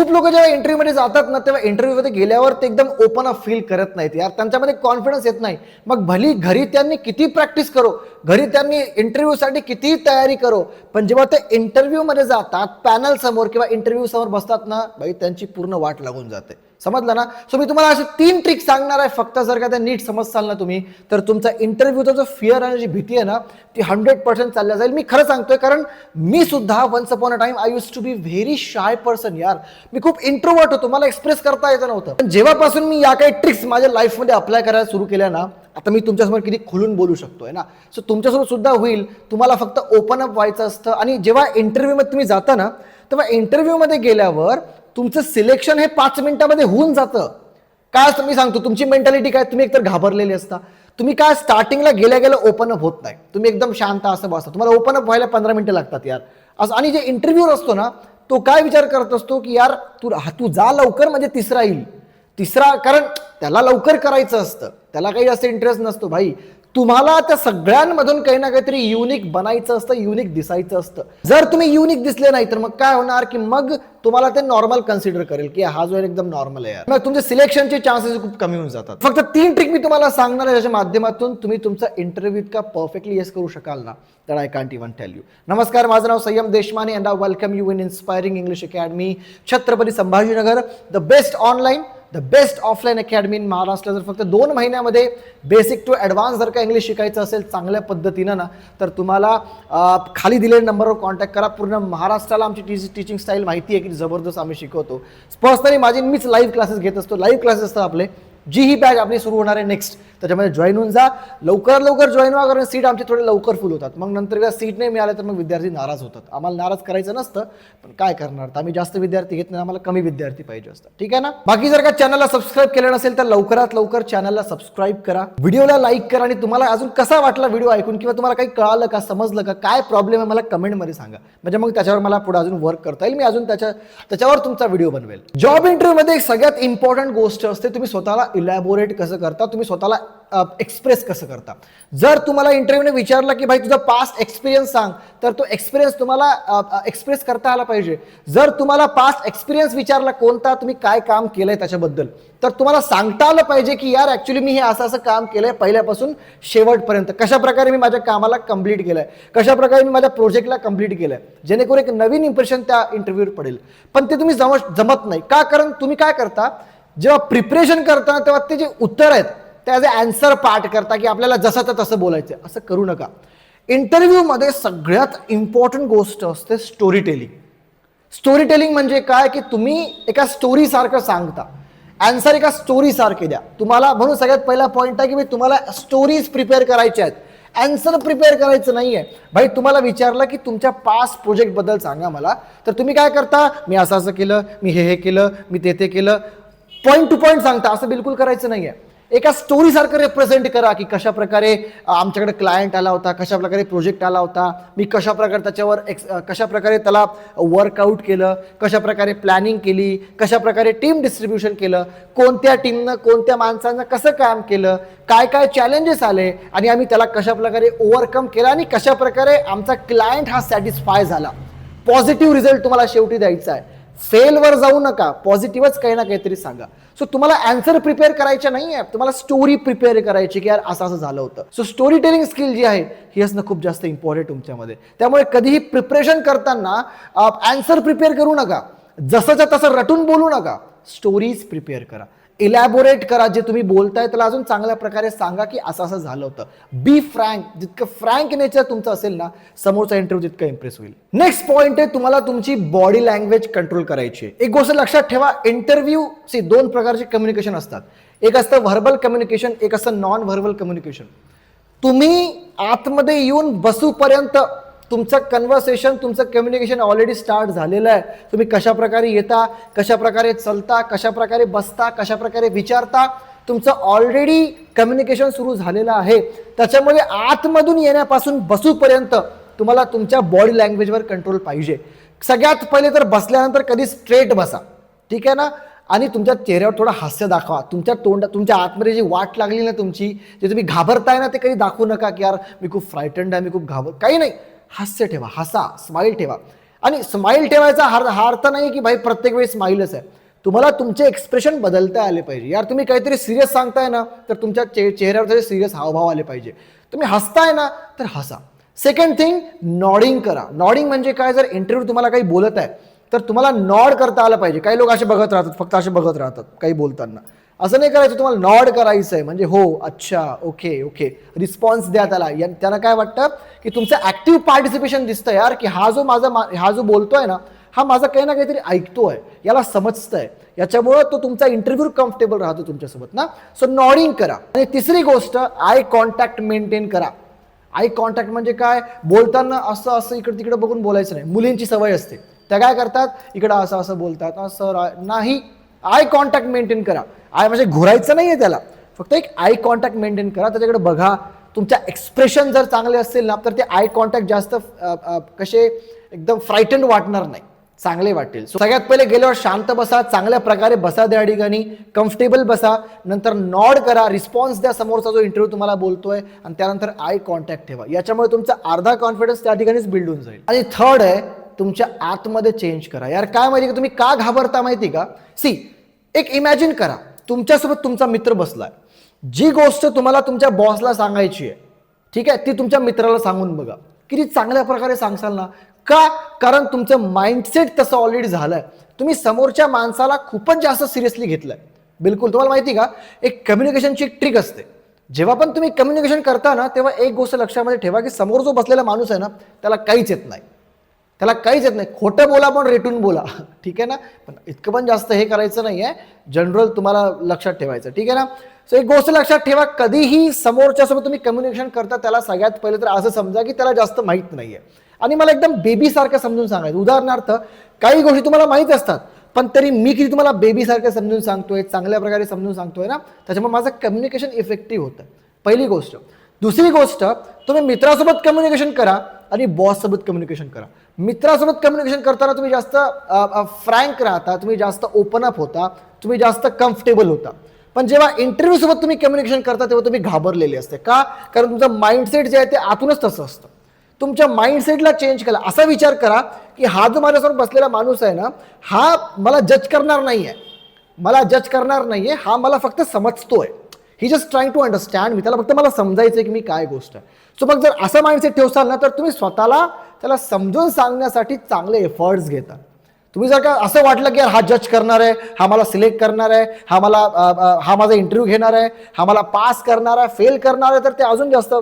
खूप लोक जेव्हा इंटरव्ह्यूमध्ये जातात ना, तेव्हा इंटरव्ह्यूमध्ये गेल्यावर ते एकदम ओपन अप फील करत नाहीत यार, त्यांच्यामध्ये कॉन्फिडन्स येत नाही. मग भली घरी त्यांनी किती प्रॅक्टिस करो, घरी त्यांनी इंटरव्ह्यूसाठी किती तयारी करो, पण जेव्हा ते इंटरव्ह्यूमध्ये जातात, पॅनल समोर किंवा इंटरव्ह्यू समोर बसतात ना, भाई त्यांची पूर्ण वाट लागून जाते. समजलं ना? सो मी तुम्हाला असे 3 ट्रिक सांगणार आहे. फक्त जर का त्या नीट समजसाल ना तुम्ही, तर तुमचा इंटरव्ह्यूचा जो फिअर आणि जी भीती आहे ना, ती 100% चालल्या जाईल. मी खरं सांगतोय, कारण मी सुद्धा once upon a time I use to be very shy person यार. मी खूप इंट्रोवर्ट होतो, मला एक्सप्रेस करता येत नव्हतं. पण जेव्हापासून मी या काही ट्रिक्स माझ्या लाईफमध्ये अप्लाय करायला सुरू केल्या ना, आता मी तुमच्यासमोर किती खुलून बोलू शकतोय ना. सो तुमच्यासोबत सुद्धा होईल. तुम्हाला फक्त ओपन अप व्हायचं असतं. आणि जेव्हा इंटरव्ह्यूमध्ये तुम्ही जाता ना, तेव्हा इंटरव्ह्यूमध्ये गेल्यावर तुमचं सिलेक्शन हे 5 मिनिटामध्ये होऊन जातं. काय मी सांगतो, तुमची मेंटॅलिटी काय, तुम्ही एकतर घाबरलेले असता, तुम्ही काय स्टार्टिंगला गेल्या गेल्या ओपन अप होत नाही, तुम्ही एकदम शांत असं बसता, तुम्हाला ओपन अप व्हायला 15 मिनिटं लागतात यार असं. आणि जे इंटरव्ह्यूअर असतो ना, तो काय विचार करत असतो की यार तू जा लवकर, म्हणजे तिसरा येईल. कारण त्याला लवकर करायचं असतं, त्याला काही जास्त इंटरेस्ट नसतो. भाई तुम्हाला त्या सगळ्यांमधून काही ना काहीतरी युनिक बनायचं असतं, युनिक दिसायचं असतं. जर तुम्ही युनिक दिसले नाही तर मग काय होणार की मग तुम्हाला ते नॉर्मल कन्सिडर करेल की हा जो एकदम नॉर्मल आहे यार. मग तुमचे सिलेक्शनचे चान्सेस खूप कमी होऊन जातात. फक्त 3 ट्रिक मी तुम्हाला सांगणार आहे, ज्याच्या माध्यमातून तुम्ही तुमचा इंटरव्ह्यू इतका परफेक्टली येस करू शकाल ना, तर I can't even tell you. नमस्कार, माझं नाव Sanyam Deshmane and I welcome you in inspiring English academy, Chhatrapati Sambhajinagar, the best online, the best offline academy in Maharashtra. जर फक्त 2 महिन्यामध्ये बेसिक टू ॲडव्हान्स जर का इंग्लिश शिकायचं असेल चांगल्या पद्धतीनं ना, तर तुम्हाला खाली दिलेल्या नंबरवर कॉन्टॅक्ट करा. पूर्ण महाराष्ट्राला आमची टीचिंग स्टाईल माहिती आहे की जबरदस्त आम्ही शिकवतो. पर्सनली मीच लाईव्ह क्लासेस घेत असतो. लाईव्ह क्लासेस असतात आपले. जी ही बॅच आपली सुरू होणार आहे नेक्स्ट, त्याच्यामध्ये जॉईन होऊन जा. लवकर जॉईन व्हा, कारण सीट आमचे थोडे लवकर फुल होतात. मग नंतर एकदा सीट नाही मिळाले तर मग विद्यार्थी नाराज होतात. आम्हाला नाराज करायचं नसतं, पण काय करणार, तर आम्ही जास्त विद्यार्थी घेत नाही, आम्हाला कमी विद्यार्थी पाहिजे असतात. ठीक आहे ना? बाकी जर का चॅनलला सबस्क्राईब केलं नसेल तर लवकरात लवकर चॅनलला सबस्क्राईब करा, व्हिडिओला लाईक करा. आणि तुम्हाला अजून कसा वाटला व्हिडिओ ऐकून, किंवा तुम्हाला काही कळालं का, समजलं का, काय प्रॉब्लेम आहे, मला कमेंटमध्ये सांगा. म्हणजे मग त्याच्यावर मला पुढे अजून वर्क करता येईल, मी अजून त्याच्यावर तुमचा व्हिडिओ बनवेल. जॉब इंटरव्ह्यूमध्ये एक सगळ्यात इम्पॉर्टंट गोष्ट असते, तुम्ही स्वतःला इलॅबोरेट कसं करता, तुम्ही स्वतःला एक्सप्रेस कसं करता. जर तुम्हाला इंटरव्ह्यूने विचारलं की भाई तुझा पास्ट एक्सपिरियन्स सांग, तर तो एक्सपिरियन्स तुम्हाला एक्सप्रेस करता आला पाहिजे. जर तुम्हाला पास्ट एक्सपिरियन्स विचारला कोणता, तुम्ही काय काम केलंय त्याच्याबद्दल, तर तुम्हाला सांगता आलं पाहिजे की यार ऍक्च्युली मी हे असं काम केलंय पहिल्यापासून शेवटपर्यंत, कशा प्रकारे मी माझ्या कामाला कंप्लीट केलंय, कशा प्रकारे मी माझ्या प्रोजेक्टला कंप्लीट केलंय, जेणेकरून एक नवीन इम्प्रेशन त्या इंटरव्ह्यूवर पडेल. पण ते तुम्ही जमत नाही का, कारण तुम्ही काय करता, जेव्हा प्रिपरेशन करता तेव्हा ते जे उत्तर आहेत त्याचे आन्सर पार्ट करता की आपल्याला जसं तर तसं बोलायचं. असं करू नका. इंटरव्ह्यूमध्ये सगळ्यात इम्पॉर्टंट गोष्ट असते स्टोरी टेलिंग. स्टोरी टेलिंग म्हणजे काय की तुम्ही एका स्टोरी सारखं सांगता, आन्सर एका स्टोरी सारखे द्या. तुम्हाला म्हणून सगळ्यात पहिला पॉईंट आहे की तुम्हाला स्टोरीज प्रिपेअर करायच्या आहेत, आन्सर प्रिपेअर करायचं नाहीये. भाई तुम्हाला विचारलं की तुमच्या पास्ट प्रोजेक्ट बद्दल सांगा मला, तर तुम्ही काय करता, मी असं केलं, मी हे केलं, मी ते केलं, पॉईंट टू पॉईंट सांगता. असं बिलकुल करायचं नाहीये. एका स्टोरी सारखं रिप्रेझेंट करा की कशा प्रकारे आमच्याकडे क्लायंट आला होता, कशा प्रकारे प्रोजेक्ट आला होता, मी कशा प्रकारे त्याच्यावर कशा प्रकारे त्याला वर्कआउट केलं, कशा प्रकारे प्लॅनिंग केली, कशा प्रकारे टीम डिस्ट्रीब्युशन केलं, कोणत्या टीमनं कोणत्या माणसांना कसं काम केलं, काय काय चॅलेंजेस आले आणि आम्ही त्याला कशा प्रकारे ओव्हरकम केला, आणि कशा प्रकारे आमचा क्लायंट हा सॅटिस्फाय झाला. पॉझिटिव्ह रिझल्ट तुम्हाला शेवटी द्यायचा आहे. फेलवर जाऊ नका, पॉझिटिव्हच काही ना काहीतरी सांगा. सो तुम्हाला आन्सर प्रिपेअर करायचे नाही आहे, तुम्हाला स्टोरी प्रिपेअर करायची की यार असं झालं होतं. सो स्टोरी टेलिंग स्किल जी आहे ही असणं खूप जास्त इम्पॉर्टंट तुमच्यामध्ये. त्यामुळे कधीही प्रिपरेशन करताना आन्सर प्रिपेअर करू नका, जसंच्या तसं रटून बोलू नका. स्टोरीज प्रिपेअर करा, इलॅबोरेट करा. जे तुम्ही बोलताय त्याला अजून चांगल्या प्रकारे सांगा की असं झालं होतं. Be frank. जितकं फ्रँक नेचर तुमचं असेल ना, समोरचा इंटरव्ह्यू तितका इम्प्रेस होईल. नेक्स्ट पॉईंट आहे, तुम्हाला तुमची बॉडी लँग्वेज कंट्रोल करायची आहे. एक गोष्ट लक्षात ठेवा, इंटरव्ह्यू 2 प्रकारचे कम्युनिकेशन असतात. एक असतं व्हर्बल कम्युनिकेशन, एक असतं नॉन व्हर्बल कम्युनिकेशन. तुम्ही आतमध्ये येऊन बसूपर्यंत तुमचं कन्व्हर्सेशन, तुमचं कम्युनिकेशन ऑलरेडी स्टार्ट झालेलं आहे. तुम्ही कशा प्रकारे येता, कशा प्रकारे चलता, कशा प्रकारे बसता, कशा प्रकारे विचारता, तुमचं ऑलरेडी कम्युनिकेशन सुरू झालेलं आहे. त्याच्यामुळे आतमधून येण्यापासून बसूपर्यंत तुम्हाला तुमच्या बॉडी लँग्वेजवर कंट्रोल पाहिजे. सगळ्यात पहिले तर बसल्यानंतर कधी स्ट्रेट बसा, ठीक आहे ना, आणि तुमच्या चेहऱ्यावर थोडं हास्य दाखवा. तुमच्या आतमध्ये जी वाट लागली ना तुमची, जे तुम्ही घाबरताय ना, ते कधी दाखवू नका की यार मी खूप फ्रायटंड आहे, मी खूप काही नाही. हास्य ठेवा, हसा, स्माईल ठेवा. आणि स्माईल ठेवायचा हा अर्थ नाही की भाई प्रत्येक वेळी स्माईलच आहे. तुम्हाला तुमचे एक्सप्रेशन बदलता आले पाहिजे. यार तुम्ही काहीतरी सिरियस सांगताय ना, तर तुमच्या चेहऱ्यावर सिरियस हावभाव आले पाहिजे. तुम्ही हसताय ना, तर हसा. सेकंड थिंग, नॉडिंग करा. नॉडिंग म्हणजे काय, जर इंटरव्ह्यू तुम्हाला काही बोलत आहे तर तुम्हाला नॉड करता आलं पाहिजे. काही लोक असे बघत राहतात, फक्त असे बघत राहतात काही बोलताना. असं नाही करायचं, तुम्हाला नॉड करायचं आहे. म्हणजे हो, अच्छा, ओके ओके, रिस्पॉन्स द्या त्याला. त्यांना काय वाटतं की तुमचं ऍक्टिव्ह पार्टिसिपेशन दिसतं यार, की हा जो बोलतोय ना, हा माझा काही ना काहीतरी ऐकतोय, याला समजतंय, याच्यामुळं तो तुमचा इंटरव्ह्यू कम्फर्टेबल राहतो तुमच्यासोबत ना. सो नॉडिंग करा. आणि तिसरी गोष्ट, आय कॉन्टॅक्ट मेंटेन करा. आय कॉन्टॅक्ट म्हणजे काय, बोलताना असं असं इकडे तिकडे बघून बोलायचं नाही. मुलींची सवय असते, त्या काय करतात, इकडं असं असं बोलतात, असं नाही. आय कॉन्टॅक्ट मेंटेन करा. आय म्हणजे घुरायचं नाहीये त्याला, फक्त एक आय कॉन्टॅक्ट मेंटेन करा, त्याच्याकडे बघा. तुमच्या एक्सप्रेशन जर चांगले असतील ना, तर ते आय कॉन्टॅक्ट जास्त कसे एकदम फ्रायटंड वाटणार नाही, चांगले वाटेल. सगळ्यात पहिले गेल्यावर शांत बसा, चांगल्या प्रकारे बसा त्या ठिकाणी, कम्फर्टेबल बसा. नंतर नॉड करा, रिस्पॉन्स द्या समोरचा जो इंटरव्ह्यू तुम्हाला बोलतोय, आणि त्यानंतर आय कॉन्टॅक्ट ठेवा. याच्यामुळे तुमचा अर्धा कॉन्फिडन्स त्या ठिकाणीच बिल्ड होऊन जाईल. आणि थर्ड आहे, तुमच्या आतमध्ये चेंज करा. यार काय माहिती का, तुम्ही का घाबरता माहिती का? सी, एक इमॅजिन करा, तुमच्यासोबत तुमचा मित्र बसलाय. जी गोष्ट तुम्हाला तुमच्या बॉसला सांगायची आहे, ठीक आहे, ती तुमच्या मित्राला सांगून बघा. किती चांगल्या प्रकारे सांगसाल ना. का? कारण तुमचं माइंडसेट तसं ऑलरेडी झालंय. तुम्ही समोरच्या माणसाला खूपच जास्त सिरियसली घेतलंय. बिलकुल. तुम्हाला माहिती का, एक कम्युनिकेशनची एक ट्रिक असते. जेव्हा पण तुम्ही कम्युनिकेशन करता ना, तेव्हा एक गोष्ट लक्षामध्ये ठेवा, की समोर जो बसलेला माणूस आहे ना, त्याला काहीच येत नाही. त्याला काहीच येत नाही. खोटं बोला पण रेटून बोला, ठीक आहे ना. पण इतकं पण जास्त हे करायचं नाही आहे. जनरल तुम्हाला लक्षात ठेवायचं, ठीक आहे ना. सो एक गोष्ट लक्षात ठेवा, कधीही समोरच्यासोबत तुम्ही कम्युनिकेशन करता, त्याला सगळ्यात पहिले तर असं समजा की त्याला जास्त माहीत नाहीये, आणि मला एकदम बेबीसारखं समजून सांगायचं. उदाहरणार्थ, काही गोष्टी तुम्हाला माहीत असतात, पण तरी मी किती तुम्हाला बेबीसारखं समजून सांगतोय, चांगल्या प्रकारे समजून सांगतोय ना, त्याच्यामुळे माझं कम्युनिकेशन इफेक्टिव्ह होतं. पहिली गोष्ट. दुसरी गोष्ट, तुम्ही मित्रासोबत कम्युनिकेशन करा आणि बॉससोबत कम्युनिकेशन करा. मित्रासोबत कम्युनिकेशन करताना तुम्ही जास्त फ्रँक राहता, तुम्ही जास्त ओपन अप होता, तुम्ही जास्त कम्फर्टेबल होता. पण जेव्हा इंटरव्ह्यू सोबत तुम्ही कम्युनिकेशन करता, तेव्हा तुम्ही घाबरलेले असते. का? कारण तुमचं माइंडसेट जे आहे ते आतूनच तसं असतं. तुमच्या माइंडसेटला चेंज करा. असा विचार करा की हा जो माझ्यासमोर बसलेला माणूस आहे ना, हा मला जज करणार नाहीये, हा मला फक्त समजतोय. ही जस्ट ट्राईंग टू अंडरस्टँड मी. त्याला फक्त मला समजायचं की मी काय गोष्ट आहे. सो मग जर असं माइंडसेट ठेवसाल ना, तर तुम्ही स्वतःला त्याला समजून सांगण्यासाठी चांगले एफर्ट्स घेता. तुम्ही जर का असं वाटलं की यार हा जज करणार आहे, हा मला सिलेक्ट करणार आहे, हा माझा इंटरव्ह्यू घेणार आहे, हा मला पास करणार आहे, फेल करणार आहे, तर ते अजून जास्त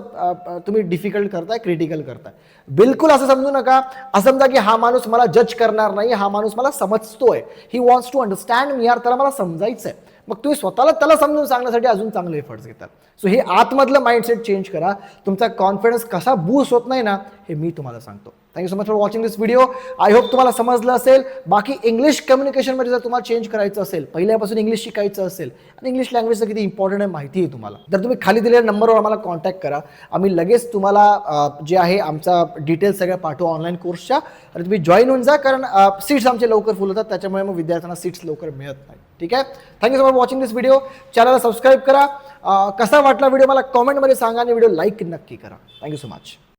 तुम्ही डिफिकल्ट करताय, क्रिटिकल करताय. बिलकुल असं समजू नका. असं समजा की हा माणूस मला जज करणार नाही, हा माणूस मला समजतोय, ही वॉन्ट्स टू अंडरस्टँड मी. यार त्याला मला समजायचं आहे. मग तुम्ही स्वतःला त्याला समजून सांगण्यासाठी अजून चांगले एफर्ट्स घेतात. सो हे आतमधलं माइंडसेट चेंज करा. तुमचा कॉन्फिडन्स कसा बूस्ट होत नाही ना, हे मी तुम्हाला सांगतो. Thank you so much for watching this video. I hope तुम्हाला समजलं असेल. बाकी इंग्लिश कम्युनिकेशनमध्ये जर तुम्हाला चेंज करायचं असेल, पहिल्यापासून इंग्लिश शिकायचं असेल, आणि इंग्लिश लँग्वेजचं किती इम्पॉर्टंट आहे माहिती आहे तुम्हाला, तर तुम्ही खाली दिलेल्या नंबरवर आम्हाला कॉन्टॅक्ट करा. आम्ही लगेच तुम्हाला जे आहे आमचा डिटेल्स सगळ्या पाठवू ऑनलाईन कोर्सच्या, आणि तुम्ही जॉईन होऊन जा. कारण सीट्स आमचे लवकर फुल होतात, त्याच्यामुळे मग विद्यार्थ्यांना सीट्स लवकर मिळत नाही. ठीक आहे. Thank you so much for watching this video. चॅनलला सबस्क्राईब करा. कसा वाटला व्हिडिओ मला कॉमेंटमध्ये सांगा, आणि व्हिडिओ लाईक नक्की करा. Thank you so much.